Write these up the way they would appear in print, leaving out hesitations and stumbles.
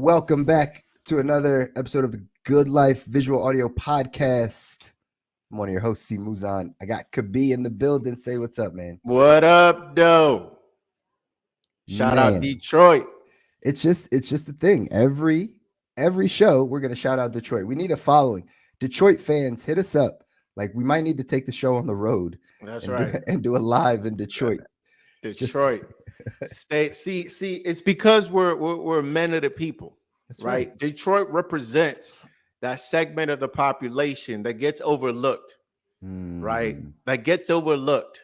Welcome back to another episode of the Good Life Visual Audio Podcast. I'm one of your hosts, Mouzon. I got Kobi in the building. Say what's up, man. What up, though? Shout out Detroit. It's just the thing. Every show, we're gonna shout out Detroit. We need a following. Detroit fans, hit us up. Like, we might need to take the show on the road. That's and right. And do a live in Detroit. Detroit. See, it's because we're men of the people. That's right. Detroit represents that segment of the population that gets overlooked. Right? That gets overlooked.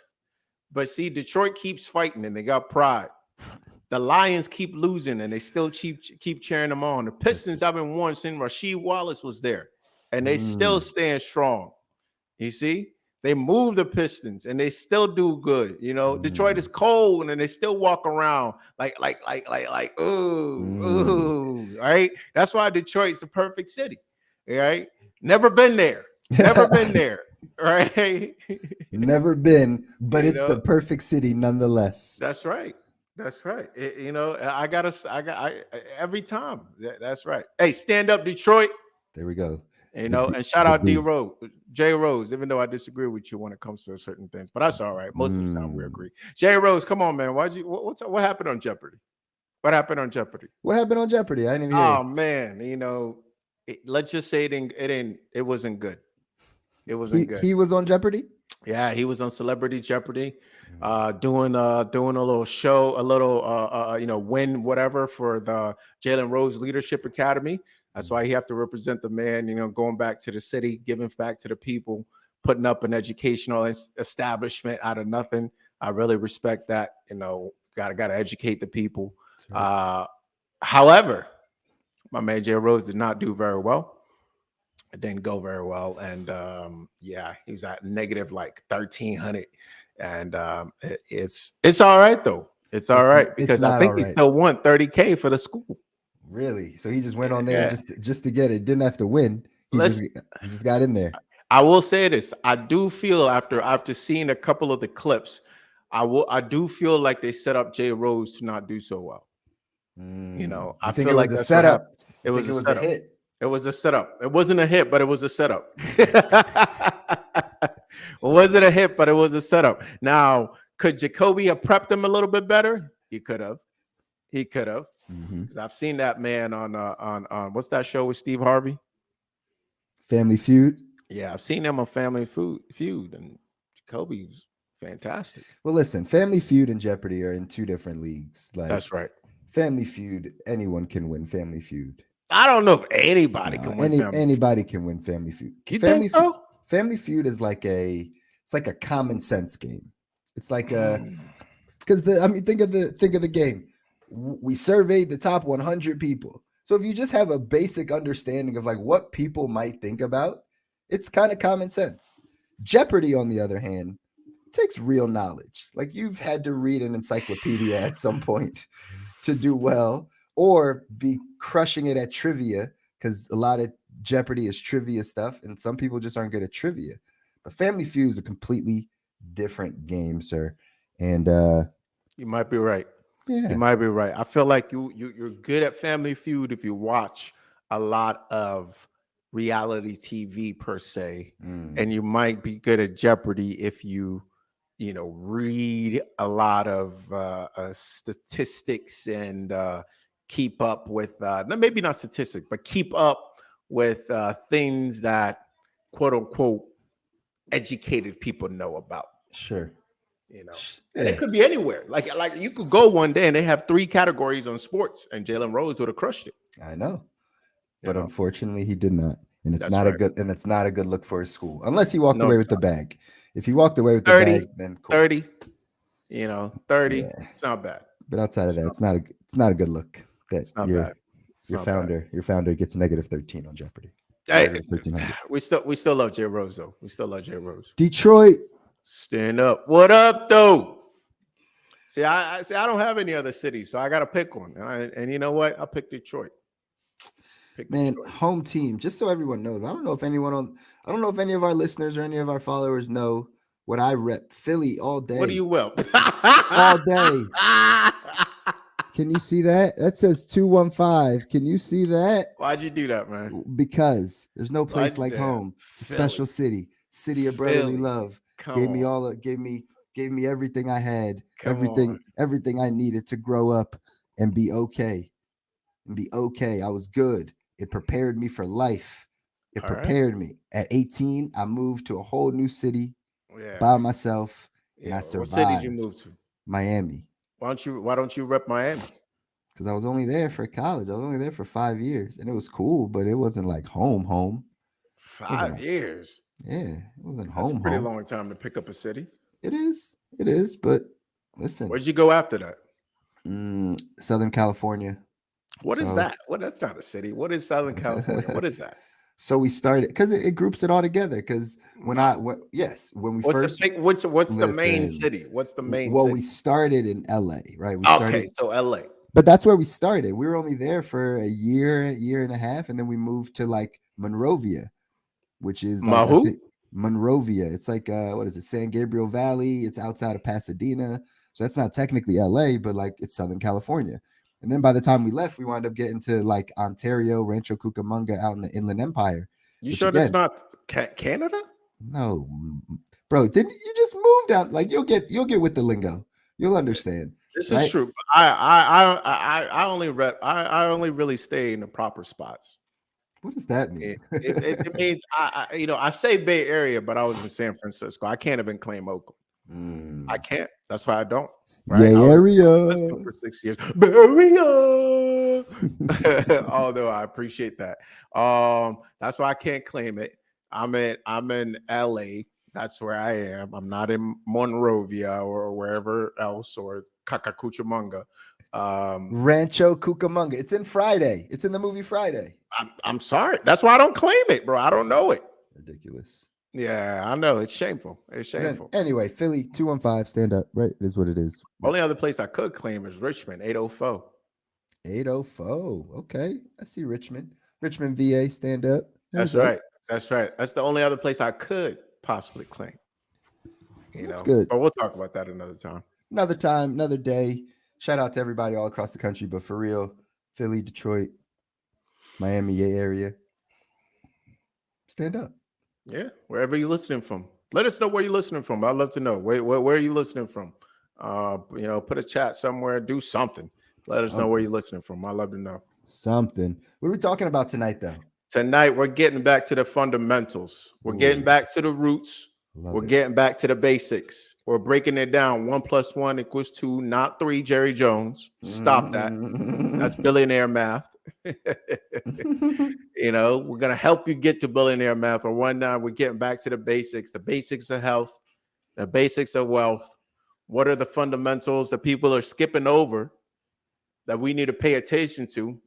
But see, Detroit keeps fighting and they got pride. The Lions keep losing and they still keep cheering them on. The Pistons have been won since Rasheed Wallace was there, and they still stand strong. You see, they move the Pistons and they still do good. You know, Detroit is cold and they still walk around like ooh, right? That's why Detroit's the perfect city. Right? Never been there. Never been there. Right? Never been, but it's the perfect city nonetheless. That's right. That's right. I got every time. That's right. Hey, stand up, Detroit. There we go. And shout out J Rose, even though I disagree with you when it comes to certain things, but that's all right. Most of the time we agree. J Rose, come on, man. What happened on Jeopardy? What happened on Jeopardy? What happened on Jeopardy? I didn't even hear. Oh man, let's just say it wasn't good. It wasn't good. He was on Jeopardy? Yeah, he was on Celebrity Jeopardy, doing a little show, a little win whatever for the Jalen Rose Leadership Academy. That's why you have to represent the man, going back to the city, giving back to the people, putting up an educational establishment out of nothing. I really respect that. Gotta educate the people. Sure. However, my man Jay Rose did not do very well. It didn't go very well, and he was at negative like 1,300, and it's all right though. It's all right because I think he still won $30K for the school. Really? So he just went on there just to get it. Didn't have to win. He just got in there. I will say this: I do feel after seeing a couple of the clips, I do feel like they set up Jay Rose to not do so well. I feel like that's a setup. It was a hit. It was a setup. It wasn't a hit, but it was a setup. It wasn't a hit, but it was a setup. Now, could Jacoby have prepped him a little bit better? He could have. Because I've seen that man on what's that show with Steve Harvey? Family Feud. Yeah, I've seen him on Family Feud, and Jacoby's fantastic. Well, listen, Family Feud and Jeopardy are in two different leagues. That's right. Family Feud, anyone can win Family Feud. I don't know if anybody can win. Anybody can win Family Feud. Family Feud is like a common sense game. It's like because think of the game. We surveyed the top 100 people. So if you just have a basic understanding of like what people might think about, it's kind of common sense. Jeopardy, on the other hand, takes real knowledge. Like, you've had to read an encyclopedia at some point to do well, or be crushing it at trivia, because a lot of Jeopardy is trivia stuff, and some people just aren't good at trivia. But Family Feud is a completely different game, sir. And you might be right. Yeah. You might be right. I feel like you're good at Family Feud if you watch a lot of reality TV per se, and you might be good at Jeopardy if you read a lot of statistics and keep up with maybe not statistics, but keep up with things that quote unquote educated people know about. Sure. And it could be anywhere. Like you could go one day and they have 3 categories on sports, and Jalen Rose would have crushed it. I know, but unfortunately, he did not, and it's not a good look for his school unless he walked away with the bag. If he walked away with 30, the bag, then cool. 30, 30. Yeah. It's not bad. But outside of that, it's not a good look that your founder gets negative 13 on Jeopardy. Hey, we still love Jay Rose though. We still love Jay Rose. Detroit. Stand up. What up, though? See, I don't have any other cities, so I got to pick one. And you know what? I'll pick Detroit. Home team. Just so everyone knows, I don't know if any of our listeners or any of our followers know what I rep. Philly all day. What do you rep? All day. Can you see that? That says 215. Can you see that? Why'd you do that, man? Because there's no place Why'd you like do that? home. It's a Philly. special city of brotherly Philly. love. Come Gave me on. gave me everything I had, Come on. everything I needed to grow up and be okay. And be okay. I was good. It prepared me for life. It All right. prepared me. At 18, I moved to a whole new city Yeah. by myself and Yeah. I What city did you survived. move to? Miami. Why don't you rep Miami? Because I was only there for college. I was only there for 5 years. And it was cool, but it wasn't like home. It wasn't 5 years. yeah, it wasn't That's a pretty home. long time to pick up a city. It is. But listen, Where'd you go after that? Southern California. What is So that? Well, that's not a city. What is Southern California? What is that? so we started because it groups it all together. Because when Nah. when we What's the first big? What's the main listen, city? What's the main well, city? we started in LA, right? We Okay, started, so LA. but that's where we started. We were only there for a year and a half, and then we moved to like Monrovia, which is like I Mahu? think Monrovia. It's like what is it, San Gabriel Valley? It's outside of Pasadena. So that's not technically LA, but like it's Southern California. And then by the time we left, we wound up getting to like Ontario, Rancho Cucamonga out in the Inland Empire, You which sure that's again, not Canada? no, bro, didn't you just moved out? Like you'll get with the lingo. You'll understand, This is right? true. I only rep. I only really stay in the proper spots. What does that mean? It means I say Bay Area, but I was in San Francisco. I can't even claim Oakland. I can't. That's why I don't. Right. I Yay was in area. San Francisco for 6 years. Bay Area. Although I appreciate that. That's why I can't claim it. I'm in LA. That's where I am. I'm not in Monrovia or wherever else or Kakakuchamunga. Rancho Cucamonga. It's in Friday. It's in the movie Friday. I'm sorry. That's why I don't claim it, bro. I don't know it. Ridiculous. Yeah, I know. It's shameful. It's shameful. Anyway, Philly 215, stand up. Right. It is what it is. Only other place I could claim is Richmond, 804. 804. Okay. I see Richmond. Richmond, VA, stand up. That's right. That's right. That's the only other place I could possibly claim. That's good. But we'll talk about that another time. Another time, another day. Shout out to everybody all across the country, but for real, Philly, Detroit, Miami area. Stand up. Yeah, wherever you're listening from. Let us know where you're listening from. I'd love to know. Where are you listening from? Put a chat somewhere, do something. Let us know where you're listening from. I'd love to know. Something. What are we talking about tonight, though? Tonight, we're getting back to the fundamentals. We're getting back to the roots. We're getting back to the basics. We're breaking it down. 1 + 1 = 2, not 3, Jerry Jones. Stop that. That's billionaire math. We're going to help you get to billionaire math. Or one now, we're getting back to the basics of health, the basics of wealth. What are the fundamentals that people are skipping over that we need to pay attention to?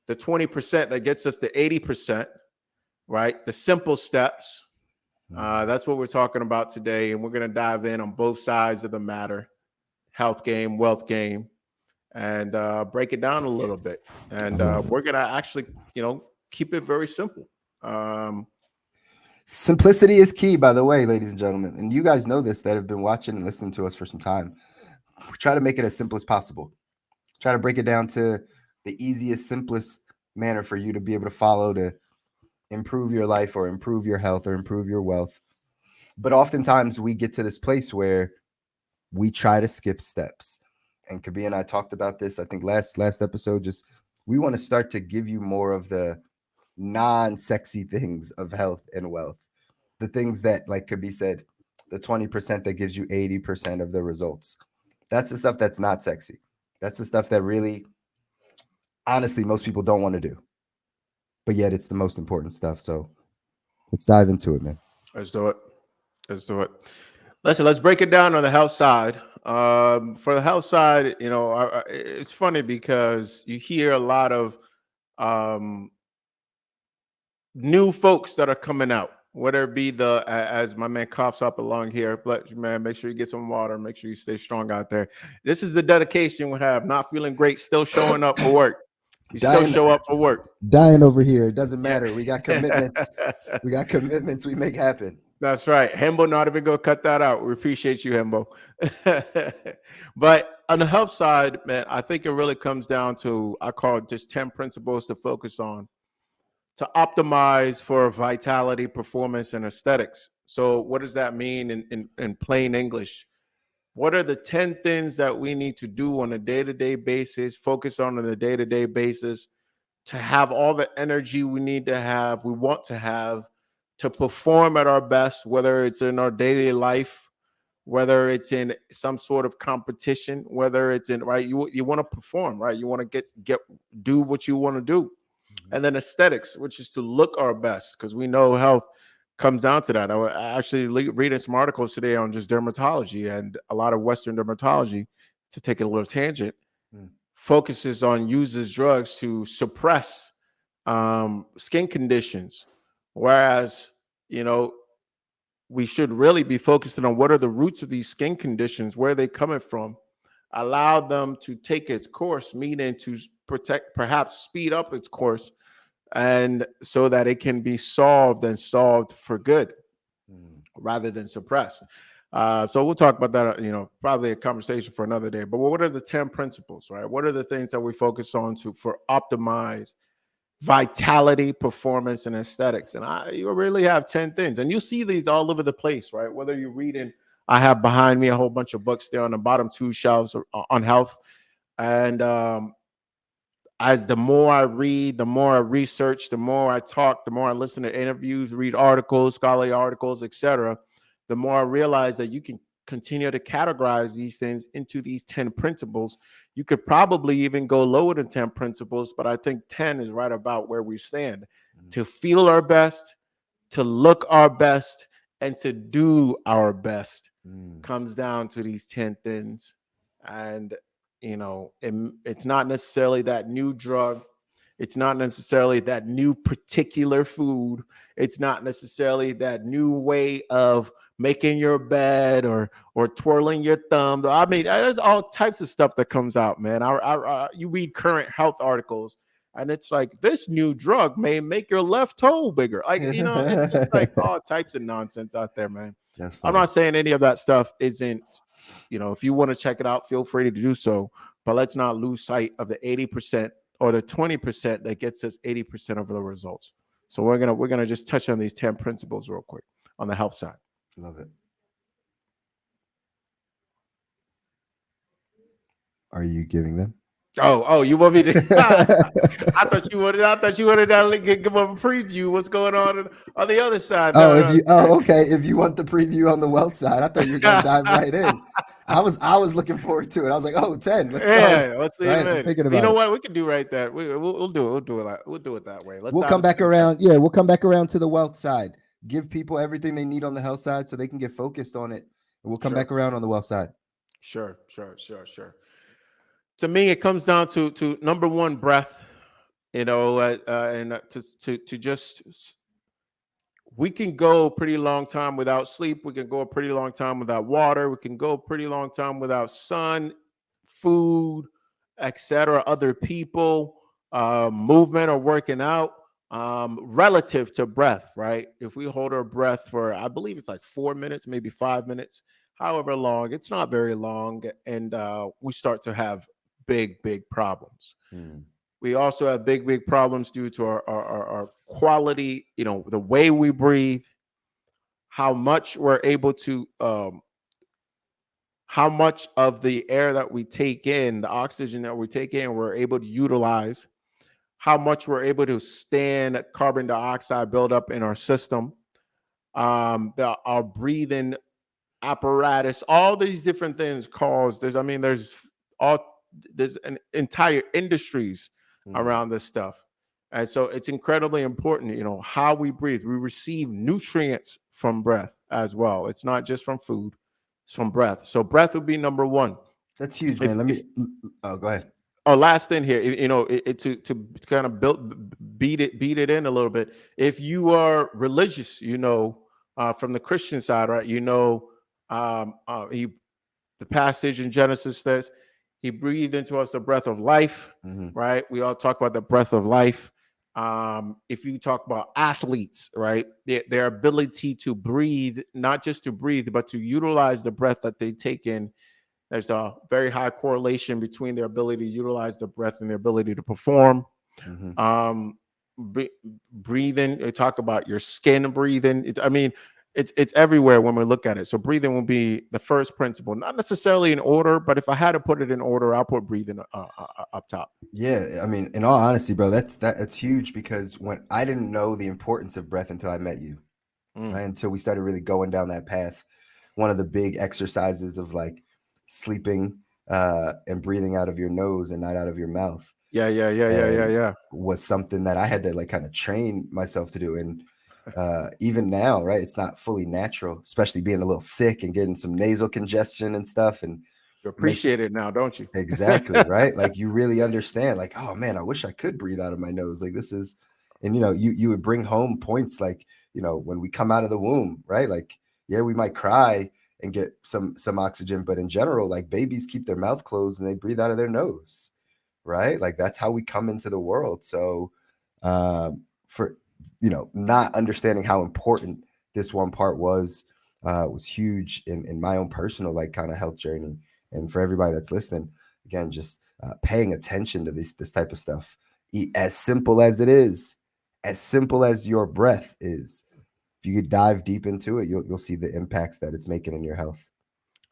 The 20% that gets us to 80%, right? The simple steps. That's what we're talking about today. And we're going to dive in on both sides of the matter, health game, wealth game, and break it down a little bit. And we're going to actually, keep it very simple. Simplicity is key, by the way, ladies and gentlemen. And you guys know this that have been watching and listening to us for some time. We try to make it as simple as possible. Try to break it down to the easiest, simplest manner for you to be able to follow to improve your life or improve your health or improve your wealth. But oftentimes we get to this place where we try to skip steps. And Kobi and I talked about this, I think last episode, just we want to start to give you more of the non-sexy things of health and wealth. The things that, like Kobi said, the 20% that gives you 80% of the results. That's the stuff that's not sexy. That's the stuff that really, honestly, most people don't want to do. But yet it's the most important stuff. So let's dive into it, man. Let's do it. Listen, let's break it down on the health side. For the health side, it's funny because you hear a lot of new folks that are coming out, whether it be as my man coughs up along here, but man, make sure you get some water, make sure you stay strong out there. This is the dedication we have. Not feeling great, still showing up for work. You still show up for work. Dying over here. It doesn't matter. We got commitments. We make happen. That's right. Hembo not even going to cut that out. We appreciate you, Hembo. But on the health side, man, I think it really comes down to, I call it just 10 principles to focus on to optimize for vitality, performance, and aesthetics. So, what does that mean in plain English? What are the 10 things that we need to do on a day to day basis, focus on a day to day basis to have all the energy we need to have, we want to have to perform at our best, whether it's in our daily life, whether it's in some sort of competition, whether it's in, right, you want to perform, right? You want to get do what you want to do. And then aesthetics, which is to look our best, because we know health comes down to that. I was actually reading some articles today on just dermatology, and a lot of Western dermatology, to take a little tangent, focuses on uses drugs to suppress skin conditions, whereas you know we should really be focusing on what are the roots of these skin conditions, where are they coming from, allow them to take its course, meaning to protect, perhaps speed up its course, and so that it can be solved and solved for good rather than suppressed. So we'll talk about that, probably a conversation for another day. But what are the 10 principles, right? What are the things that we focus on to for optimize vitality, performance, and aesthetics? And you really have 10 things. And you'll see these all over the place, right? Whether you're reading, I have behind me a whole bunch of books there on the bottom two shelves on health. And as the more I read, the more I research, the more I talk, the more I listen to interviews, read articles, scholarly articles, etc., the more I realize that you can continue to categorize these things into these 10 principles. You could probably even go lower than 10 principles, but I think 10 is right about where we stand. To feel our best, to look our best, and to do our best comes down to these 10 things. And it's not necessarily that new drug, it's not necessarily that new particular food, it's not necessarily that new way of making your bed or twirling your thumb. I mean, there's all types of stuff that comes out, man. You read current health articles, and it's like, this new drug may make your left toe bigger. Like, it's just like all types of nonsense out there, man. That's funny. I'm not saying any of that stuff isn't, if you want to check it out, feel free to do so. But let's not lose sight of the 80% or the 20% that gets us 80% of the results. So we're gonna just touch on these 10 principles real quick on the health side. Love it. Are you giving them? Oh, you want me to? I thought you wanted to give them a preview. What's going on the other side? Okay. If you want the preview on the wealth side, I thought you were gonna dive right in. I was looking forward to it. I was like, 10. Let's go. Let's see. Right? I'm thinking about you know what? We can do right that. We'll do it. We'll do it that way. We'll come back around. Yeah, we'll come back around to the wealth side. Give people everything they need on the health side so they can get focused on it. And we'll come back around on the wealth side. Sure. To me, it comes down to number one, breath. And to just, we can go a pretty long time without sleep. We can go a pretty long time without water. We can go a pretty long time without sun, food, etc., other people, movement or working out, relative to breath, right? If we hold our breath for, I believe it's like 4 minutes, maybe 5 minutes, however long, it's not very long, and we start to have big problems. We also have big problems due to our quality, the way we breathe, how much we're able to, how much of the air that we take in, the oxygen that we take in, we're able to utilize, how much we're able to stand carbon dioxide buildup in our system, our breathing apparatus, all these different things there's an entire industries around this stuff. And so it's incredibly important, how we breathe. We receive nutrients from breath as well. It's not just from food, it's from breath. So breath would be number one. That's huge, man. Go ahead. Oh, last thing here, to kind of beat it in a little bit. If you are religious, from the Christian side, right, the passage in Genesis says, he breathed into us the breath of life, right? We all talk about the breath of life. If you talk about athletes, right, their ability to breathe, not just to breathe, but to utilize the breath that they take in, There's a very high correlation between their ability to utilize the breath and their ability to perform. Mm-hmm. Um, breathing. We talk about your skin breathing. It's everywhere when we look at it. So breathing will be the first principle, not necessarily in order, but if I had to put it in order, I'll put breathing up top. Yeah, I mean, in all honesty, bro, that's huge because when I didn't know the importance of breath until I met you, right? Until we started really going down that path. One of the big exercises of like sleeping and breathing out of your nose and not out of your mouth. Yeah. Was something that I had to like kind of train myself to do. And even now, right, it's not fully natural, especially being a little sick and getting some nasal congestion and stuff. And You it makes appreciate it now, don't you? exactly right. Like you really understand, like, oh man, I wish I could breathe out of my nose. Like this is, and you would bring home points like, when we come out of the womb, right? Like, yeah, we might cry and get some oxygen, but in general, like babies keep their mouth closed and they breathe out of their nose, right? Like that's how we come into the world. So for not understanding how important this one part was huge in my own personal like kind of health journey. And for everybody that's listening, again, just paying attention to this type of stuff. As simple as it is, as simple as your breath is, if you could dive deep into it, you'll see the impacts that it's making in your health.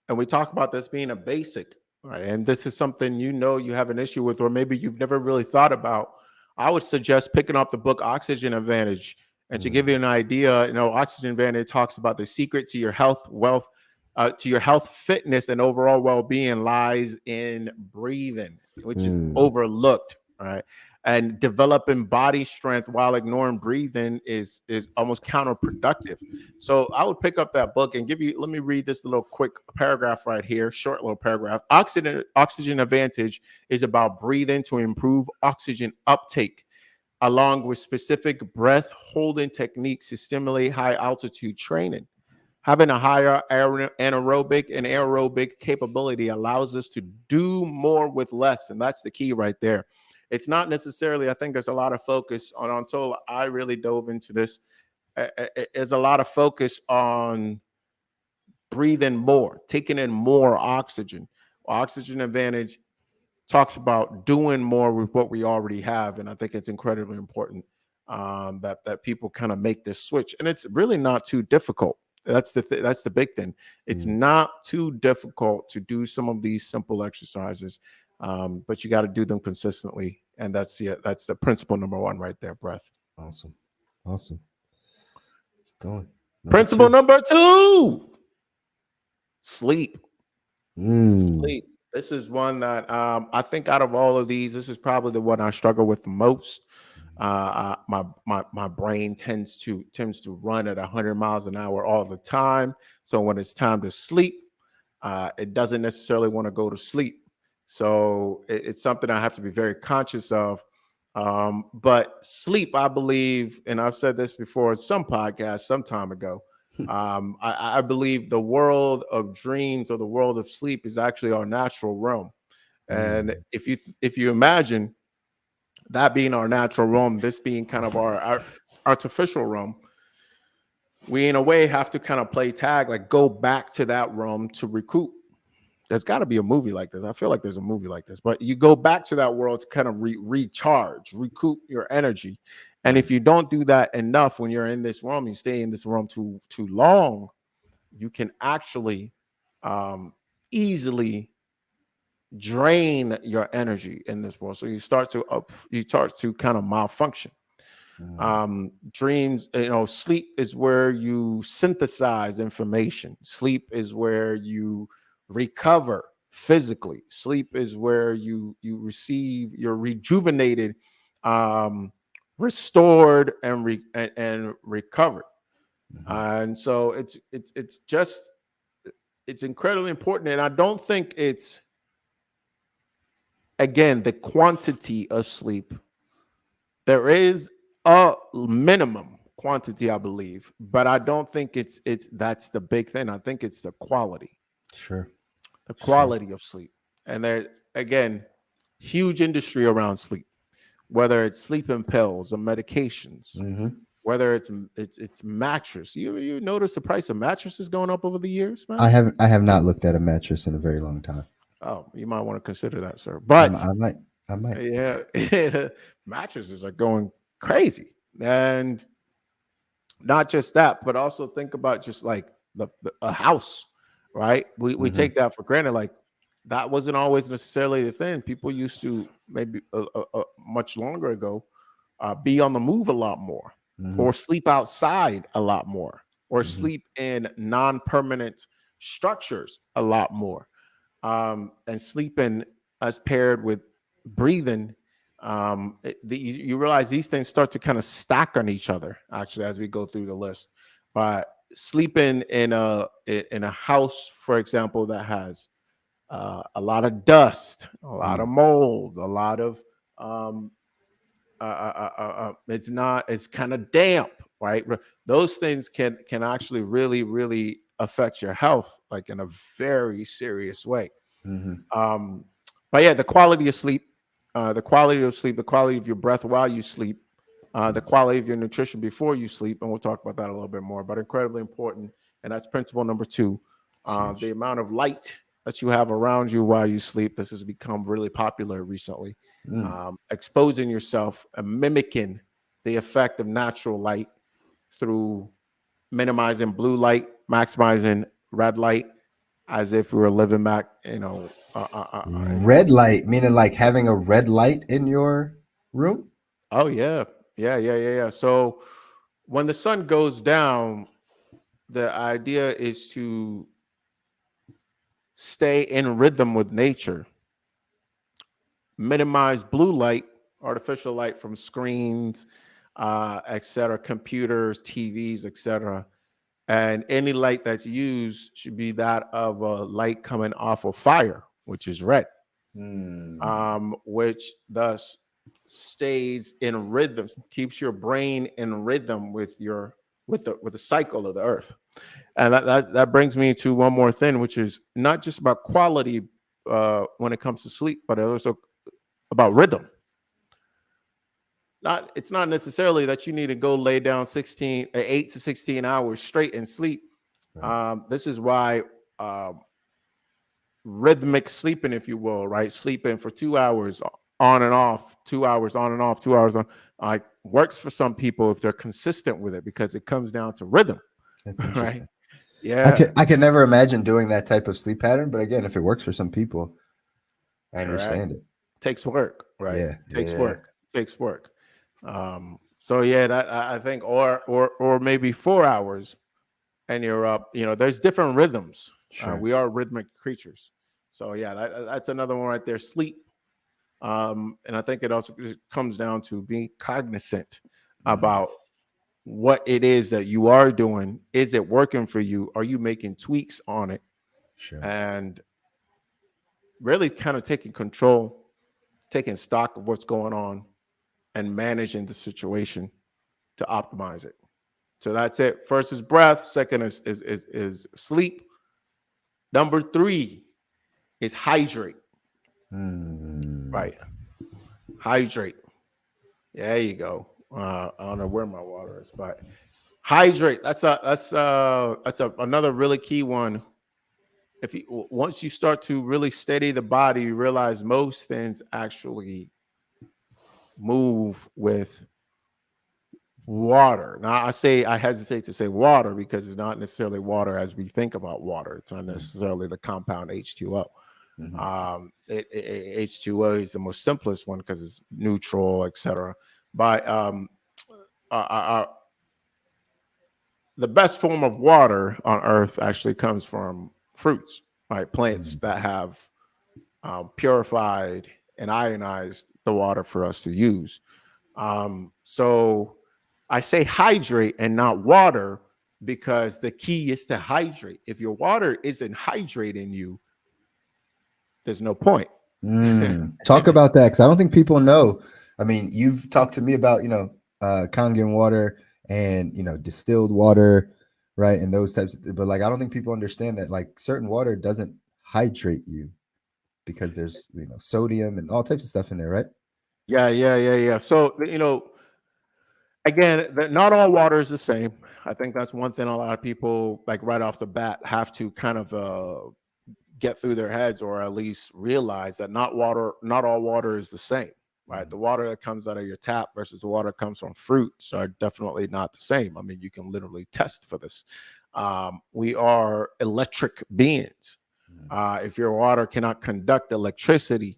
And we talk about this being a basic, right? And this is something you have an issue with, or maybe you've never really thought about. I would suggest picking up the book Oxygen Advantage. And to give you an idea, Oxygen Advantage talks about the secret to your health, wealth, to your health, fitness, and overall well-being lies in breathing, which is overlooked, right? And developing body strength while ignoring breathing is almost counterproductive. So I would pick up that book and let me read this little quick paragraph right here, short little paragraph. Oxygen Advantage is about breathing to improve oxygen uptake, along with specific breath holding techniques to stimulate high altitude training. Having a higher anaerobic and aerobic capability allows us to do more with less. And that's the key right there. It's not necessarily, I think there's a lot of focus on, until I really dove into this, there's a lot of focus on breathing more, taking in more oxygen. Oxygen Advantage talks about doing more with what we already have, and I think it's incredibly important that people kind of make this switch, and it's really not too difficult. That's the big thing. It's not too difficult to do some of these simple exercises, but you got to do them consistently, and that's the principle number one right there. Breath. Awesome. Going. Principle number two: sleep. Sleep. This is one that I think out of all of these, this is probably the one I struggle with the most. My brain tends to run at 100 miles an hour all the time. So when it's time to sleep, it doesn't necessarily want to go to sleep. So it's something I have to be very conscious of. But sleep, I believe, and I've said this before in some podcast some time ago. I believe the world of dreams or the world of sleep is actually our natural realm. And if you imagine that being our natural realm, this being kind of our artificial realm, we in a way have to kind of play tag, like go back to that realm to recoup. There's got to be a movie like this. I feel like there's a movie like this, but you go back to that world to kind of recharge, recoup your energy. And if you don't do that enough when you're in this realm, you stay in this realm too long, you can actually easily drain your energy in this world. So you start to kind of malfunction. Dreams, sleep is where you synthesize information. Sleep is where you recover physically. Sleep is where you receive, you're rejuvenated, restored, and recovered. And so it's incredibly important. And I don't think it's, again, the quantity of sleep. There is a minimum quantity, I believe, but I don't think it's that's the big thing. I think it's the quality. Sure. The quality of sleep. And there, again, huge industry around sleep, whether it's sleeping pills or medications, whether it's mattress. You notice the price of mattresses going up over the years, man? I have not looked at a mattress in a very long time. Oh, you might want to consider that, sir. I, But I might. I might. yeah, mattresses are going crazy, and not just that, but also think about just like a house, right? We Mm-hmm. take that for granted. Like that wasn't always necessarily the thing. People used to maybe much longer ago be on the move a lot more, Mm-hmm. or sleep outside a lot more, or Mm-hmm. sleep in non-permanent structures a lot more, and sleeping as paired with breathing. You realize these things start to kind of stack on each other actually as we go through the list. But sleeping in a house, for example, that has a lot of dust, a lot of Mm. mold, a lot of um, it's kind of damp, right? Those things can actually really affect your health, like in a very serious way. Mm-hmm. um but yeah, the quality of sleep, the quality of your breath while you sleep, the quality of your nutrition before you sleep, and we'll talk about that a little bit more, but incredibly important. And that's principle number two. It's The huge. amount of light that you have around you while you sleep. This has become really popular recently. Mm. Exposing yourself and mimicking the effect of natural light through minimizing blue light, maximizing red light, as if we were living back, Red light, meaning like having a red light in your room. oh yeah, yeah. So when the sun goes down, the idea is to stay in rhythm with nature, minimize blue light, artificial light from screens, etc., computers, TVs, etc. And any light that's used should be that of a light coming off of fire, which is red, Mm. which thus stays in rhythm, keeps your brain in rhythm with the cycle of the earth. And that brings me to one more thing, which is not just about quality when it comes to sleep, but also about rhythm. It's not necessarily that you need to go lay down 8 to 16 hours straight and sleep. Right. This is why rhythmic sleeping, if you will, right? Sleeping for 2 hours on and off, 2 hours on and off, 2 hours on, like works for some people if they're consistent with it, because it comes down to rhythm, That's right? interesting. Yeah, I could never imagine doing that type of sleep pattern, but again, if it works for some people, I correct. understand it. Takes work, right? Yeah. Takes Yeah. work. Takes work. So yeah, that I think, or maybe 4 hours, and you're up. There's different rhythms. Sure. We are rhythmic creatures. So yeah, that's another one right there. Sleep. And I think it also just comes down to being cognizant Mm. about what it is that you are doing. Is it working for you? Are you making tweaks on it? Sure. And really kind of taking control, taking stock of what's going on, and managing the situation to optimize it. So that's it. First is breath. Second is sleep. Number three is hydrate. Mm. Right. Hydrate. There you go. I don't know where my water is, but hydrate. That's another really key one. If you Once you start to really steady the body, you realize most things actually move with water. Now I hesitate to say water because it's not necessarily water as we think about water. It's not Mm. necessarily the compound H2O. Mm-hmm. H2O is the most simplest one because it's neutral, etc. But uh, uh, uh, the best form of water on Earth actually comes from fruits, right? Plants Mm. that have purified and ionized the water for us to use. So I say hydrate and not water because the key is to hydrate. If your water isn't hydrating you, there's no point. Talk about that because I don't think people know. I mean, you've talked to me about Kangen water and distilled water, right, and those types. But like, I don't think people understand that like certain water doesn't hydrate you because there's sodium and all types of stuff in there, right? Yeah. So Again, not all water is the same. I think that's one thing a lot of people, like right off the bat, have to kind of get through their heads, or at least realize that not all water is the same. Right, Mm, the water that comes out of your tap versus the water that comes from fruits are definitely not the same. I mean, you can literally test for this. We are electric beings. mm, If your water cannot conduct electricity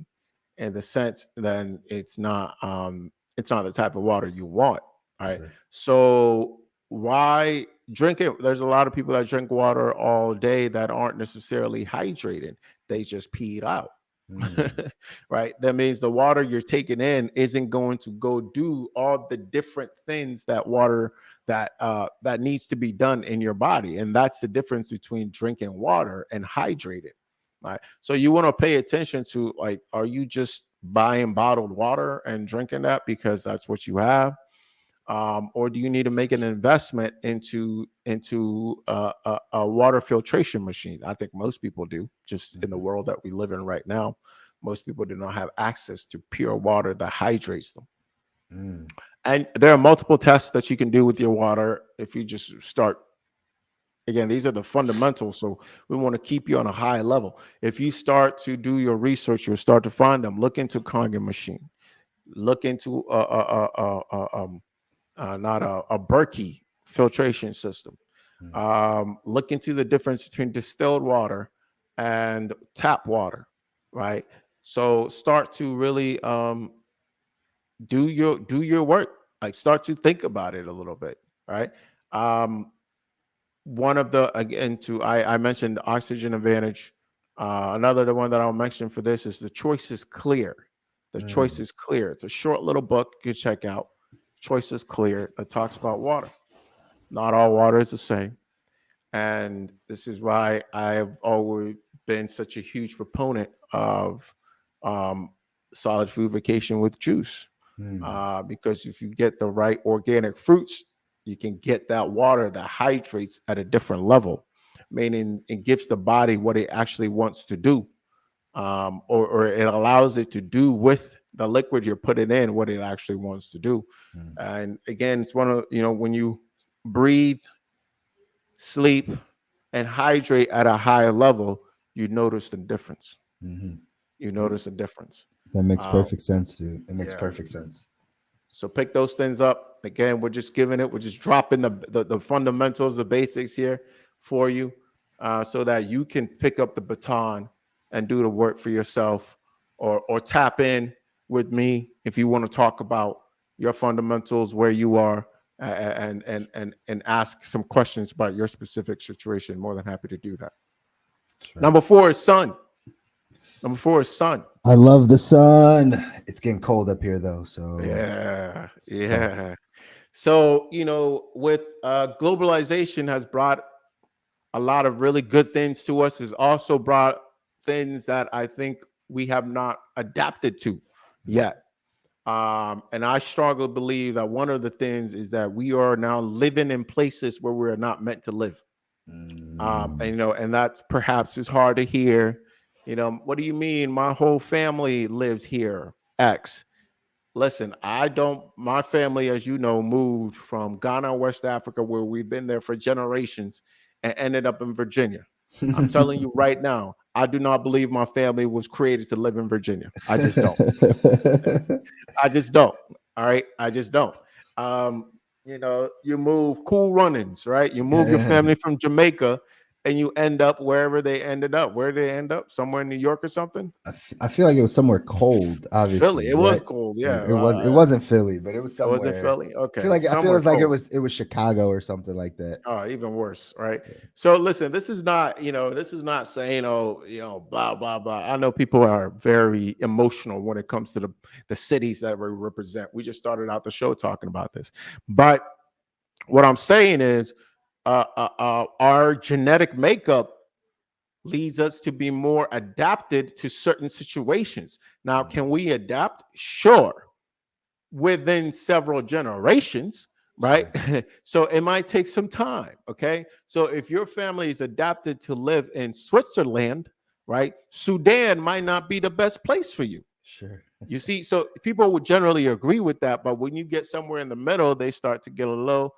in the sense, then it's not the type of water you want. All right. sure. So why drink it? There's a lot of people that drink water all day that aren't necessarily hydrated. They just peed out. Mm, Right. That means the water you're taking in isn't going to go do all the different things that water that needs to be done in your body. And that's the difference between drinking water and hydrated. Right. So you want to pay attention to, like, are you just buying bottled water and drinking that because that's what you have? Or do you need to make an investment into a water filtration machine? I think most people do. Just in the mhm, world that we live in right now, most people do not have access to pure water that hydrates them. mm, And there are multiple tests that you can do with your water if you just start. Again, these are the fundamentals, so we want to keep you on a high level. If you start to do your research, you'll start to find them. Look into Kangen machine. Look into not a Berkey filtration system. mm, Look into the difference between distilled water and tap water, right? So start to really do your work. Like, start to think about it a little bit, right? Um, One of the, again, to I mentioned oxygen advantage. Another the one that I'll mention for this is the choice is clear. The choice mm, is clear. It's a short little book you can check out. Choice is clear. It talks about water. Not all water is the same. And this is why I've always been such a huge proponent of um, solid food vacation with juice. mm, Because if you get the right organic fruits, you can get that water that hydrates at a different level, meaning it gives the body what it actually wants to do, or it allows it to do with the liquid you're putting in what it actually wants to do. mm, And again, it's one of, when you breathe, sleep, and hydrate at a higher level, you notice the difference. mhm. You That notice a difference. that makes Uh, perfect sense, dude. It makes yeah. perfect sense. So pick those things up. Again, we're just dropping the fundamentals, the basics here for you, so that you can pick up the baton and do the work for yourself, or tap in with me if you want to talk about your fundamentals, where you are, and ask some questions about your specific situation. More than happy to do that. That's right. Number four is sun. Number four is sun. I love the sun. It's getting cold up here though, so Yeah, it's tough. yeah. So, with globalization has brought a lot of really good things to us. Has also brought things that I think we have not adapted to Mm, yet. And I strongly believe that one of the things is that we are now living in places where we're not meant to live. And mm, and that's perhaps is hard to hear. What do you mean? My whole family lives here. X. Listen, I don't, my family, as you know, moved from Ghana, West Africa, where we've been there for generations, and ended up in Virginia. I'm telling you right now, I do not believe my family was created to live in Virginia. I just don't. I just don't. All right. I just don't. You move Cool Runnings, right? You move your family from Jamaica and you end up wherever they ended up. Where did they end up? Somewhere in New York or something? I feel like it was somewhere cold, Philly. obviously, It was right? cold. It, Yeah. it was. It wasn't Philly, but it was It wasn't somewhere. Philly. I feel Okay. like I feel Somewhere it's like cold. it was Chicago or something like that. Oh, even worse, right? So listen, this is not saying, oh, blah, blah, blah. I know people are very emotional when it comes to the cities that we represent. We just started out the show talking about this. But what I'm saying is our genetic makeup leads us to be more adapted to certain situations. Now, Mm, can we adapt? Sure, within several generations, right? sure, So it might take some time. Okay. So if your family is adapted to live in Switzerland, right, Sudan might not be the best place for you. sure. You see, so people would generally agree with that, but when you get somewhere in the middle, they start to get a little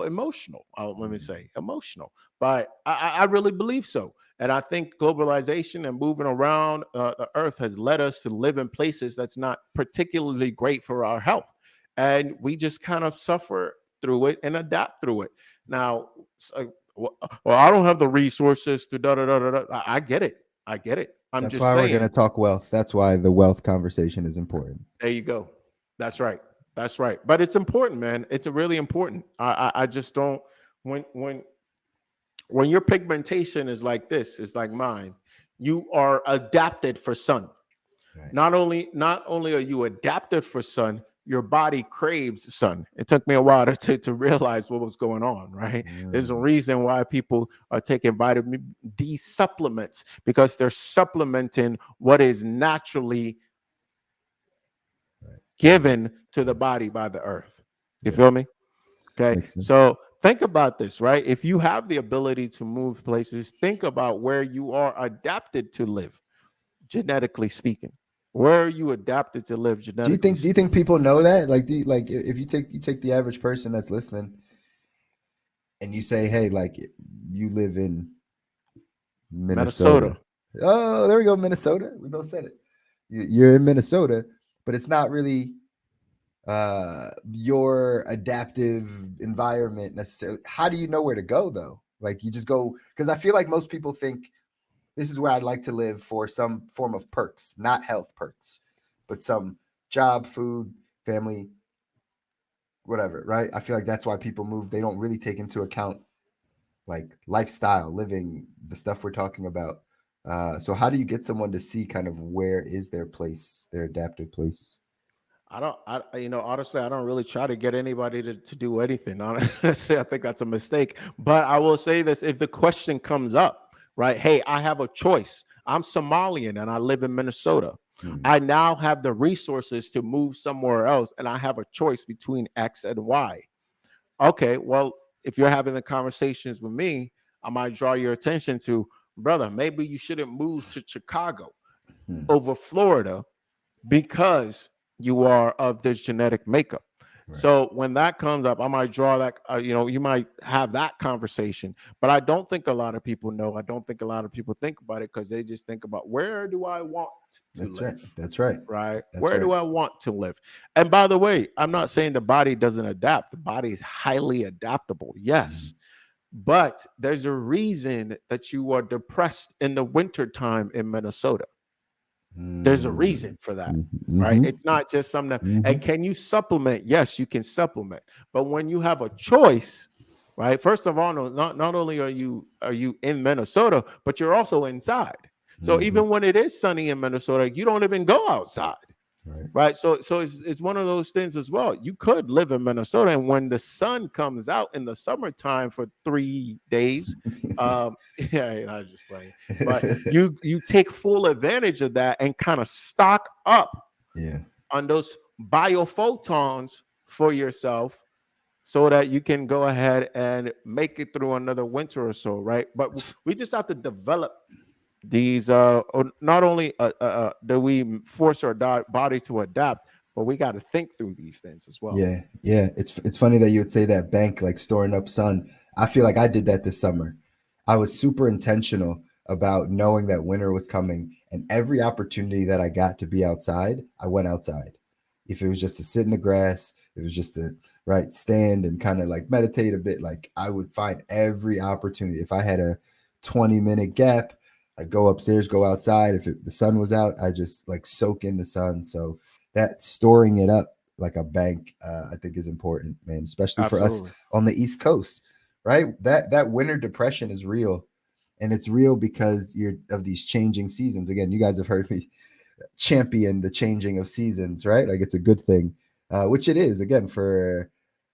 emotional. Let me say emotional, but I really believe so, and I think globalization and moving around the earth has led us to live in places that's not particularly great for our health, and we just kind of suffer through it and adapt through it. Now, well, I don't have the resources to da da da da. Da. I get it. I get it. I'm That's just why we're going to saying. talk wealth. That's why the wealth conversation is important. There you go. That's right. That's right. But it's important, man. It's a really important. I just don't when when when your pigmentation is like this, is like mine, you are adapted for sun. Right. Not only are you adapted for sun, your body craves sun. It took me a while to realize what was going on, right? There's a Mm, reason why people are taking vitamin D supplements because they're supplementing what is naturally right. Given. given to the Yeah. body by the earth. You Yeah. feel me? Okay. Makes sense. So think about this, right? If you have the ability to move places, think about where you are adapted to live, genetically speaking. Where are you adapted to live, genetically Do you think speaking? people know that? Like, if you take the average person that's listening and you say, hey, like, you live in Minnesota. Minnesota. Oh, there we go, Minnesota. We both said it. You're in Minnesota, but it's not really your adaptive environment necessarily. How do you know where to go though? Like, you just go, because I feel like most people think this is where I'd like to live for some form of perks, not health perks, but some job, food, family, whatever, right? I feel like that's why people move. They don't really take into account like lifestyle, living, the stuff we're talking about. So how do you get someone to see kind of where is their place, their adaptive place? Honestly, I don't really try to get anybody to do anything. Honestly, I think that's a mistake. But I will say this: if the question comes up, right? Hey, I have a choice. I'm Somalian and I live in Minnesota. Hmm. I now have the resources to move somewhere else, and I have a choice between X and Y. Okay, well, if you're having the conversations with me, I might draw your attention to, brother, maybe you shouldn't move to Chicago Hmm. over Florida because you are of this genetic makeup. Right. So when that comes up, I might draw that, you might have that conversation. But I don't think a lot of people know. I don't think a lot of people think about it because they just think about where do I want to That's live? right. That's right. Right? That's Where right. do I want to live? And by the way, I'm not saying the body doesn't adapt. The body is highly adaptable. Mhm. Yes. But there's a reason that you are depressed in the wintertime in Minnesota. There's a Mm. reason for that, right? Mhm. It's not just something. And Mhm. can you supplement? Yes, you can supplement. But when you have a choice, right? First of all, not only are you in Minnesota, but you're also inside. So Mhm. even when it is sunny in Minnesota, you don't even go outside, Right. right? So it's one of those things as well. You could live in Minnesota, and when the sun comes out in the summertime for 3 days, yeah, I was just playing, but you take full advantage of that and kind of stock up Yeah. on those biophotons for yourself so that you can go ahead and make it through another winter or so, right? But we just have to develop these not only do we force our body to adapt, but we got to think through these things as well. Yeah, yeah. It's funny that you would say that, bank, like storing up sun. I feel like I did that this summer. I was super intentional about knowing that winter was coming, and every opportunity that I got to be outside, I went outside. If it was just to sit in the grass, if it was just to stand and kind of like meditate a bit, like I would find every opportunity. If I had a 20-minute gap, I'd go upstairs, go outside. If the sun was out, I just like soak in the sun. So that storing it up like a bank, I think is important, man, especially for us Absolutely. on the East Coast, right? That winter depression is real, and it's real because you're of these changing seasons. Again, you guys have heard me champion the changing of seasons, right? Like it's a good thing, which it is. Again, for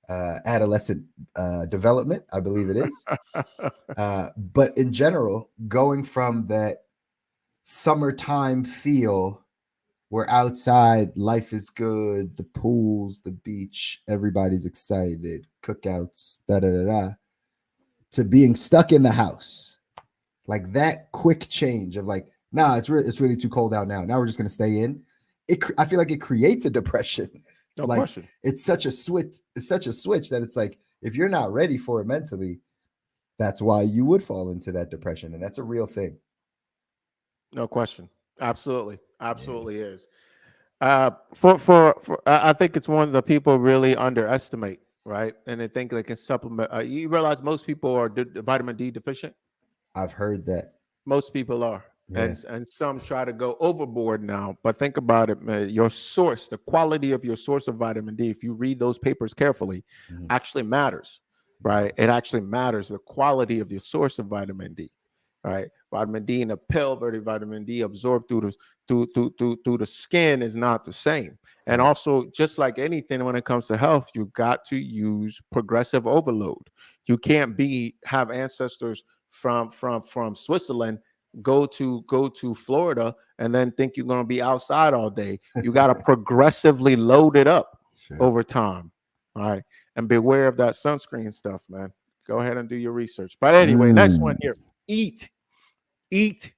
adolescent development, I believe it is. But in general, going from that summertime feel we're outside, life is good, the pools, the beach, everybody's excited, cookouts, da da da da, to being stuck in the house. Like that quick change of like, nah, it's really too cold out now. Now we're just gonna stay in. I feel like it creates a depression. No Like question. it's such a switch. It's such a switch that it's like if you're not ready for it mentally, that's why you would fall into that depression, and that's a real thing. No question. Absolutely. Yeah, Absolutely is. I think it's one that people really underestimate, right? And they think they can supplement. You realize most people are vitamin D deficient. I've heard that. Most people are, Yeah. and some try to go overboard now. But think about it, man. Your source, the quality of your source of vitamin D, if you read those papers carefully, Mhm. actually matters, right? It actually matters the quality of your source of vitamin D, right? Vitamin D in a pill versus vitamin D absorbed through the skin is not the same. And Right. also, just like anything when it comes to health, you got to use progressive overload. You can't have ancestors from Switzerland go to Florida and then think you're going to be outside all day. You got to progressively load it up Sure. over time. All right. And beware of that sunscreen stuff, man. Go ahead and do your research. But anyway, next one Mm. here. Eat. Eat.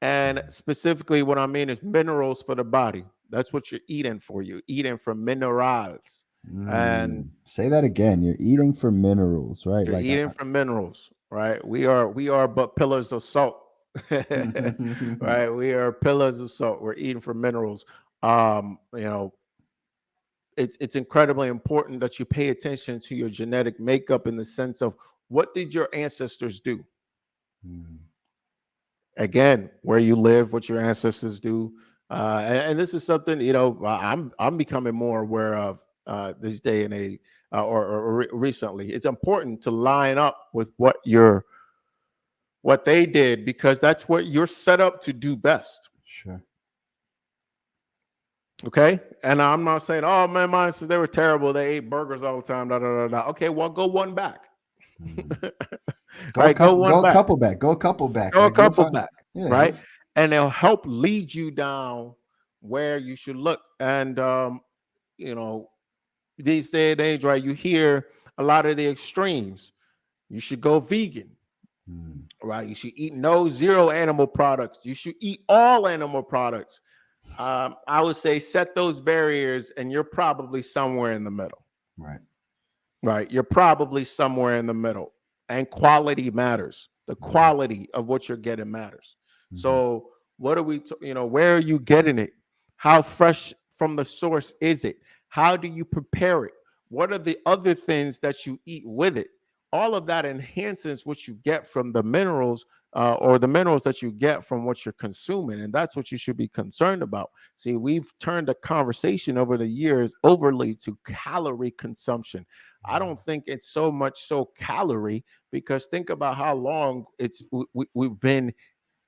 And specifically, what I mean is minerals for the body. That's what you're eating for. You're eating for minerals. And Say that again. You're eating for minerals, right? you're Like, eating from minerals, right? We are but pillars of salt. Right? We are pillars of salt. We're eating from minerals. You know, it's incredibly important that you pay attention to your genetic makeup in the sense of what did your ancestors do? Mm. Again, where you live, what your ancestors do. And this is something, I'm becoming more aware of this day and age, or recently. It's important to line up with what they did, because that's what you're set up to do best. Sure. Okay. And I'm not saying, oh man, mine says they were terrible. They ate burgers all the time. Da, da, da, da. Okay, well, go one back. Mm. Right. Go one Go a back. couple back. Go a couple back. Go a Like you'll couple find. back. Yeah, Right. And they'll help lead you down where you should look. And you know, these day and age, right? You hear a lot of the extremes. You should go vegan. Mm. Right. You should eat no zero animal products. You should eat all animal products. I would say set those barriers, and you're probably somewhere in the middle. Right. Right. You're probably somewhere in the middle. And quality matters. The Mm-hmm. quality of what you're getting matters. Mm-hmm. So, what are where are you getting it? How fresh from the source is it? How do you prepare it? What are the other things that you eat with it? All of that enhances what you get from the minerals, or the minerals that you get from what you're consuming. And that's what you should be concerned about. See, we've turned the conversation over the years overly to calorie consumption. I don't think it's so much so calorie, because think about how long we've been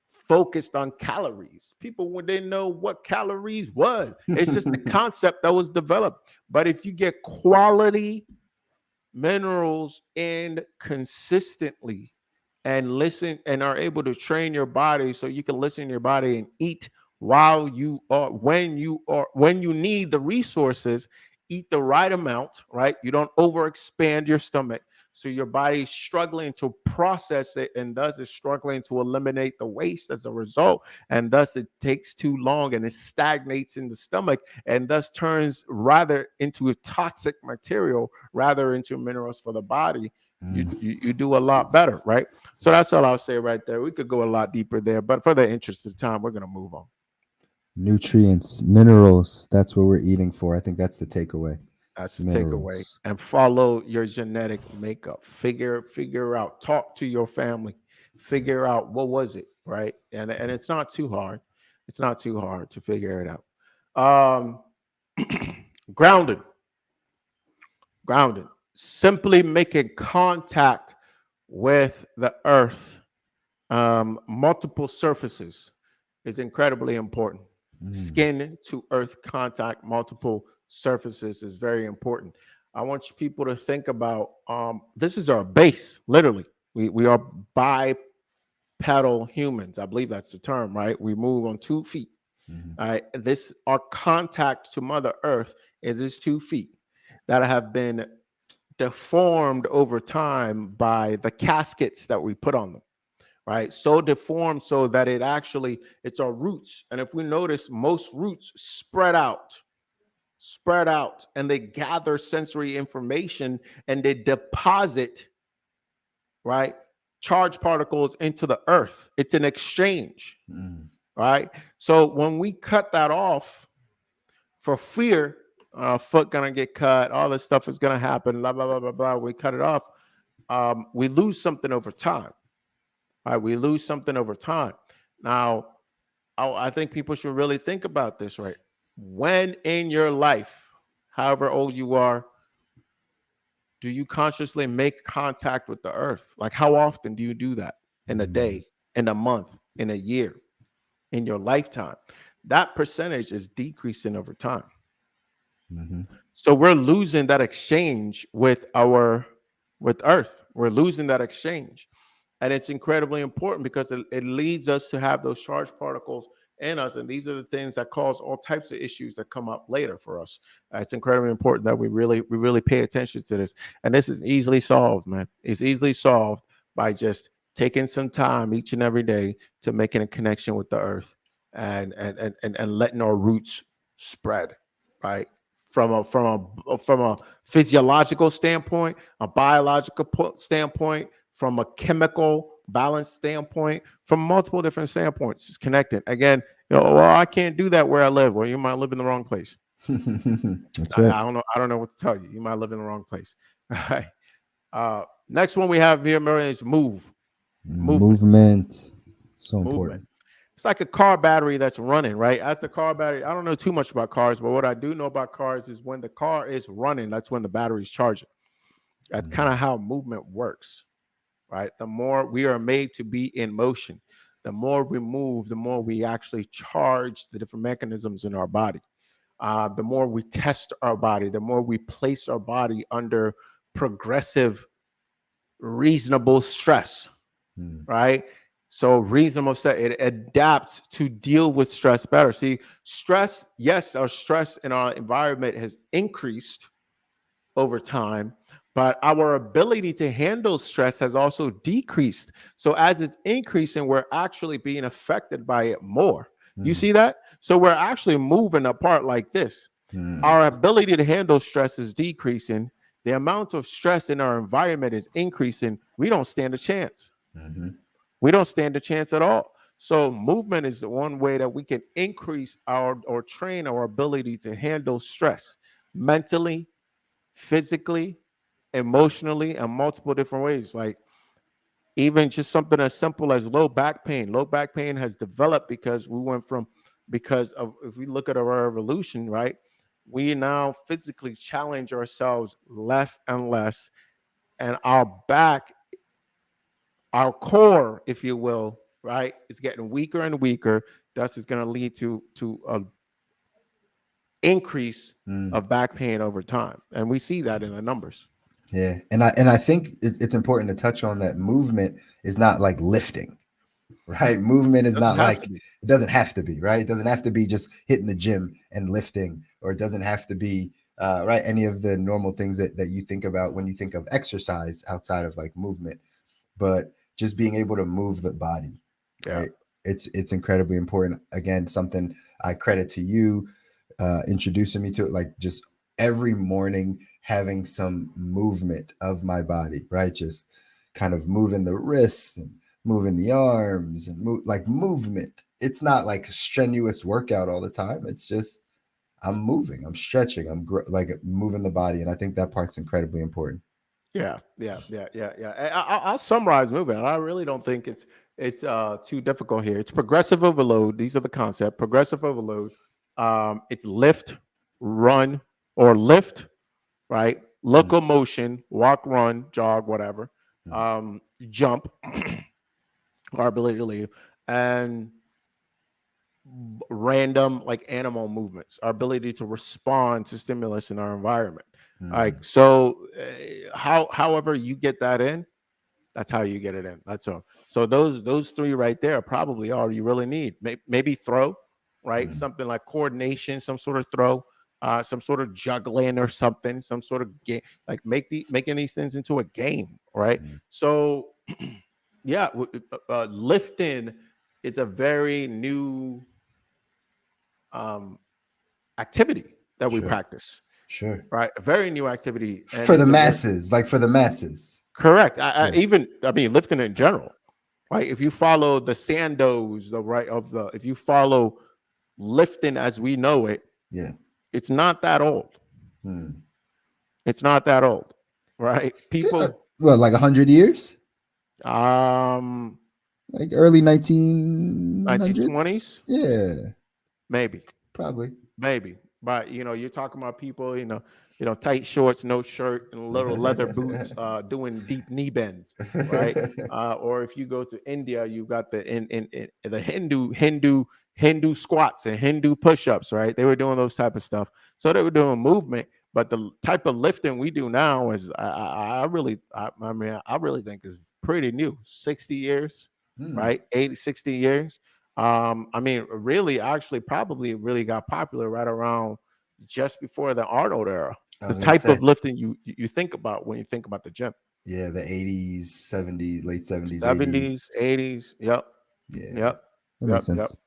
focused on calories. People didn't know what calories was. It's just the concept that was developed. But if you get quality minerals in consistently, and listen, and are able to train your body so you can listen to your body and eat while you are when you need the resources, eat the right amount, right? You don't overexpand your stomach, so your body's struggling to process it, and thus is struggling to eliminate the waste as a result, and thus it takes too long and it stagnates in the stomach, and thus turns rather into a toxic material rather into minerals for the body. You do a lot better, right? So that's all I'll say right there. We could go a lot deeper there, but for the interest of time, we're going to move on. Nutrients, minerals. That's what we're eating for. I think that's the takeaway. That's the takeaway. Minerals. And follow your genetic makeup. Figure out. Talk to your family. Figure out what was it, right? And it's not too hard. It's not too hard to figure it out. Grounded. Grounded. Simply making contact with the earth, multiple surfaces, is incredibly important. Mm. Skin to earth contact, multiple surfaces, is very important. I want you people to think about, this is our base, literally. We are bipedal humans. I believe that's the term, right? We move on 2 feet. Mm-hmm. All right. Our contact to Mother Earth is this 2 feet that have been deformed over time by the caskets that we put on them. right? So deformed so that it's our roots. And if we notice, most roots spread out, and they gather sensory information and they deposit, right, charged particles into the earth. It's an exchange, right? So when we cut that off for fear, foot gonna get cut, all this stuff is gonna happen, blah blah blah blah blah. We cut it off. We lose something over time, right? We lose something over time. Now, I think people should really think about this, right? When in your life, however old you are, do you consciously make contact with the earth? Like, how often do you do that in a day, in a month, in a year, in your lifetime? That percentage is decreasing over time. So we're losing that exchange with earth. We're losing that exchange. And it's incredibly important because it leads us to have those charged particles in us. And these are the things that cause all types of issues that come up later for us. It's incredibly important that we really pay attention to this. And this is easily solved, man. It's easily solved by just taking some time each and every day to making a connection with the earth and letting our roots spread, right? From a physiological standpoint, a biological standpoint, from a chemical balance standpoint, from multiple different standpoints. It's connected. Again, well, I can't do that where I live. Well, you might live in the wrong place. That's right. I don't know. I don't know what to tell you. You might live in the wrong place. All right. Next one we have here, Mary, is movement. So movement. important. It's like a car battery that's running, right? As the car battery, I don't know too much about cars, but what I do know about cars is when the car is running, that's when the battery's charging. That's kind of how movement works, right? The more we are made to be in motion, the more we move, the more we actually charge the different mechanisms in our body. The more we test our body, the more we place our body under progressive, reasonable stress, right? So reasonable stress, it adapts to deal with stress better. See, stress, yes, our stress in our environment has increased over time, but our ability to handle stress has also decreased. So as it's increasing, we're actually being affected by it more. You see that? So we're actually moving apart like this. Our ability to handle stress is decreasing. The amount of stress in our environment is increasing. We don't stand a chance. We don't stand a chance at all. So movement is the one way that we can increase or train our ability to handle stress mentally, physically, emotionally, and multiple different ways. Like even just something as simple as low back pain. Low back pain has developed because if we look at our evolution, right? We now physically challenge ourselves less and less, and our back, our core, if you will, right, is getting weaker and weaker. Thus, is going to lead to a increase of back pain over time, and we see that in the numbers. Yeah, and I think it's important to touch on that movement is not like lifting, right? Movement is not like it doesn't have to be, right? It doesn't have to be just hitting the gym and lifting, or it doesn't have to be right, any of the normal things that you think about when you think of exercise outside of like movement, but just being able to move the body, right? It's incredibly important. Again, something I credit to you introducing me to it, like just every morning having some movement of my body, right? Just kind of moving the wrists and moving the arms and like movement. It's not like a strenuous workout all the time. It's just I'm moving, I'm stretching, like moving the body, and I think that part's incredibly important. Yeah. I'll summarize movement. I really don't think it's too difficult here. It's progressive overload. These are the concept. Progressive overload. It's lift, run, or lift, right? Locomotion, walk, run, jog, whatever. Jump, our ability to leave, and random like animal movements, our ability to respond to stimulus in our environment. Like so, however you get that in, that's how you get it in. That's all. So those three right there are probably all you really need. Maybe throw, right? Something like coordination, some sort of throw, some sort of juggling or something, some sort of game. Like making these things into a game, right? So Yeah, lifting, it's a very new um, activity that we Sure, practice, sure. right? A very new activity, and For the it's a very masses, like for the masses. correct. Yeah, I mean, lifting in general, right? If you follow the Sandos, the right of the, if you follow lifting as we know it, yeah. it's not that old. Hmm. It's not that old, right? People, Well, like 100 years, um, like early 1920s, 1900s. Yeah, maybe. probably. Maybe, but you're talking about people, tight shorts, no shirt, and little leather boots, doing deep knee bends, right? Or if you go to India, you've got in the Hindu squats and Hindu push-ups, right? They were doing those type of stuff, so they were doing movement. But the type of lifting we do now is, I mean, I really think is pretty new, 60 years, Hmm. right? 80, 60 years. I mean, really, actually, probably really got popular right around just before the Arnold era. I The was gonna type say, of lifting you think about when you think about the gym. yeah, the 80s, 70s, late 70s, 70s, 80s. 80s. Yep. Yeah, Yep. that makes Yep. Yep. sense.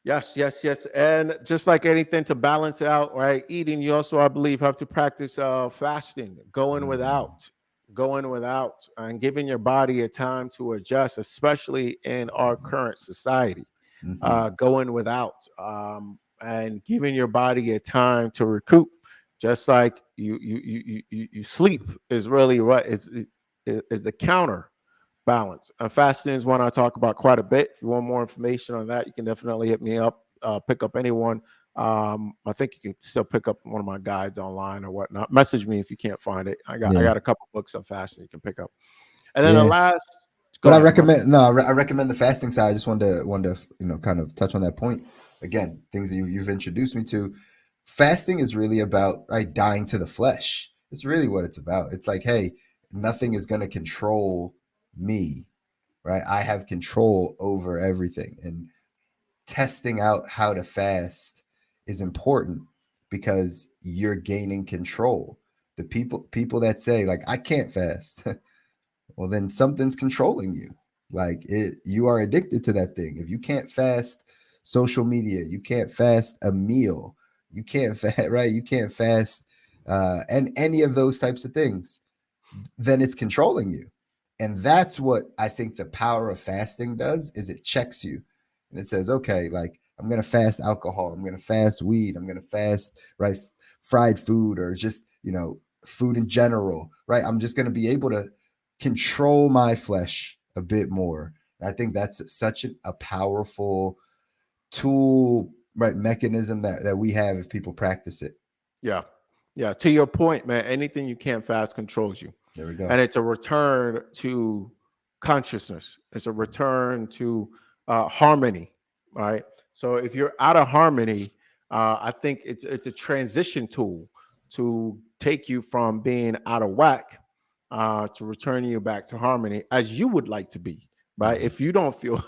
Yes, yes, yes. And just like anything to balance it out, right? Eating, you also, I believe, have to practice fasting, Mm. going without, and giving your body a time to adjust, especially in our current society. Hmm. Going without, and giving your body a time to recoup, just like you sleep is really what is the counter balance. Fasting is one I talk about quite a bit. If you want more information on that, you can definitely hit me up. Pick up anyone. I think you can still pick up one of my guides online or whatnot. Message me if you can't find it. I Yeah, got a couple books on fasting you can pick up. And then the yeah. last, But go I ahead, recommend no, I recommend the fasting side. I just wanted to kind of touch on that point again. Things that you've introduced me to. Fasting is really about right dying to the flesh. It's really what it's about. It's like, hey, nothing is going to control me, right? I have control over everything, and testing out how to fast is important because you're gaining control. The people that say like I can't fast, well then something's controlling you. Like you are addicted to that thing. If you can't fast social media, you can't fast a meal, you can't fast right, you can't fast and any of those types of things, then it's controlling you. And that's what I think the power of fasting does is it checks you. And it says, okay, like I'm going to fast alcohol, I'm going to fast weed, I'm going to fast right fried food or just, food in general, right? I'm just going to be able to control my flesh a bit more. And I think that's such a powerful tool, right, mechanism that we have if people practice it. yeah, yeah. To your point, man, anything you can't fast controls you, There we go. and it's a return to consciousness. It's a return to harmony, right? So if you're out of harmony, I think it's a transition tool to take you from being out of whack to returning you back to harmony as you would like to be. Right. Mhm. If you don't feel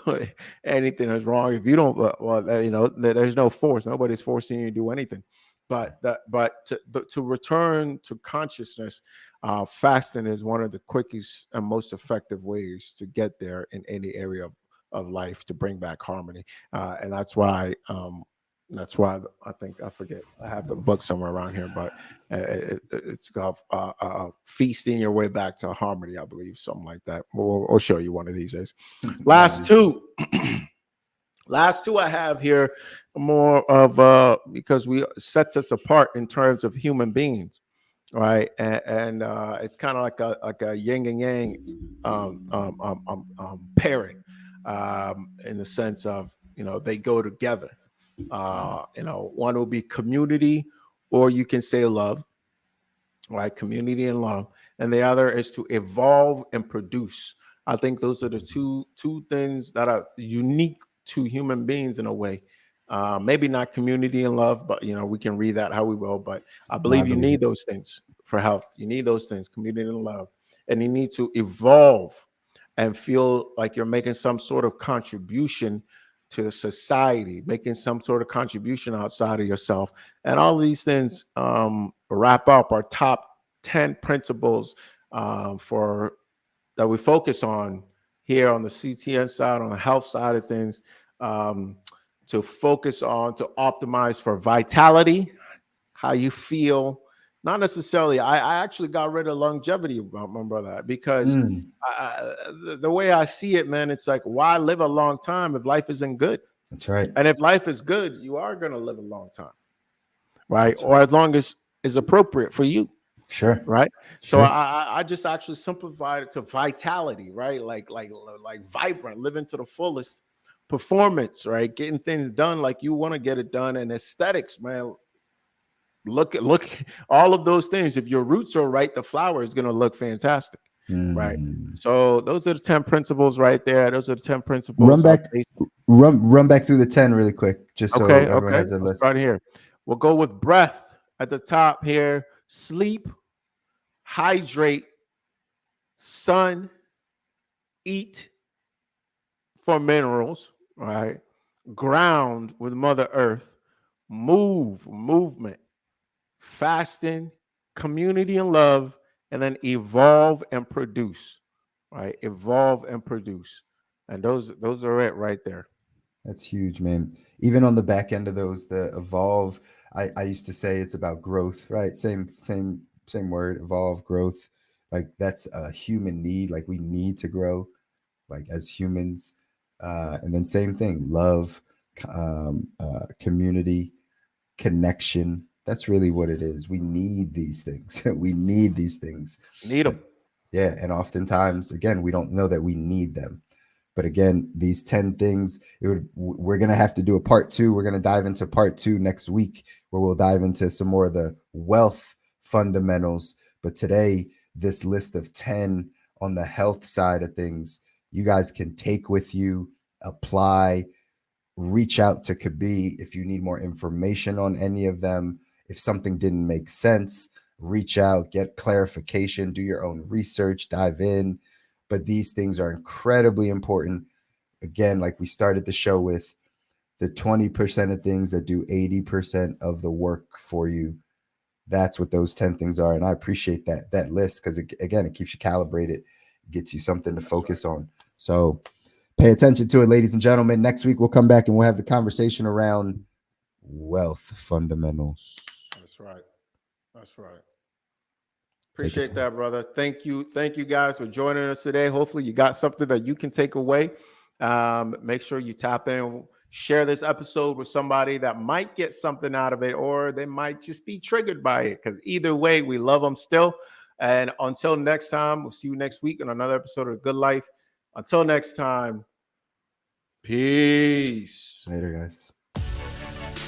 anything is wrong, if you don't, there's no force. Nobody's forcing you to do anything. But to return to consciousness, fasting is one of the quickest and most effective ways to get there in any area of life to bring back harmony. And that's why I think I forget. I have the book somewhere around here, but it's called "Feasting Your Way Back to Harmony," I believe, something like that. We'll show you one of these days. That'd Last be two. Last two I have here more of because we sets us apart in terms of human beings, right? And it's kind of like a yin and yang pairing, in the sense of they go together. One will be community, or you can say love, right? Community and love, and the other is to evolve and produce. I think those are the two things that are unique to human beings in a way. Maybe not community and love, but we can read that how we will. But I no, I believe you believe need it. those things for health. You need those things, community and love, and you need to evolve and feel like you're making some sort of contribution to the society, making some sort of contribution outside of yourself. And all these things wrap up our top 10 principles for that we focus on here on the CTN side, on the health side of things, to focus on, to optimize for vitality, how you feel. Not necessarily. I actually got rid of longevity, my brother, because the way I see it, man, it's like, why live a long time if life isn't good? That's right. And if life is good, you are going to live a long time, right? That's Or as long as is appropriate for you. Sure. Right. So Sure. I just actually simplified it to vitality, right? Like vibrant, living to the fullest, performance, right? Getting things done like you want to get it done, and aesthetics, man. Look, all of those things. If your roots are right, the flower is going to look fantastic, right? So those are the 10 principles right there. Those are the 10 principles. Run back through the 10 really quick, just so everyone has a list. Right here. We'll go with breath at the top here. Sleep, hydrate, sun, eat for minerals, right? Ground with Mother Earth, movement, fasting, community and love, and then evolve and produce, right? Evolve and produce. And those are it right there. That's huge, man. Even on the back end of those, the evolve, I used to say it's about growth, right? Same word, evolve, growth. Like that's a human need. Like we need to grow, like as humans. And then same thing, love, community, connection. That's really what it is. We need these things. We need these things. Need them. Yeah. And oftentimes, again, we don't know that we need them. But again, these 10 things, we're going to have to do a part 2. We're going to dive into part 2 next week, where we'll dive into some more of the wealth fundamentals. But today, this list of 10 on the health side of things, you guys can take with you, apply, reach out to Kobi if you need more information on any of them. If something didn't make sense, reach out, get clarification, do your own research, dive in. But these things are incredibly important. Again, like we started the show with, the 20% of things that do 80% of the work for you. That's what those 10 things are. And I appreciate that list, because again, it keeps you calibrated, gets you something to focus on. So pay attention to it, ladies and gentlemen. Next week, we'll come back and we'll have the conversation around wealth fundamentals. That's right. That's right. Appreciate that, brother. Thank you guys for joining us today. Hopefully you got something that you can take away. Make sure you tap in, share this episode with somebody that might get something out of it, or they might just be triggered by it, because either way, we love them still. And until next time, we'll see you next week on another episode of Good Life. Until next time, peace. Later, guys.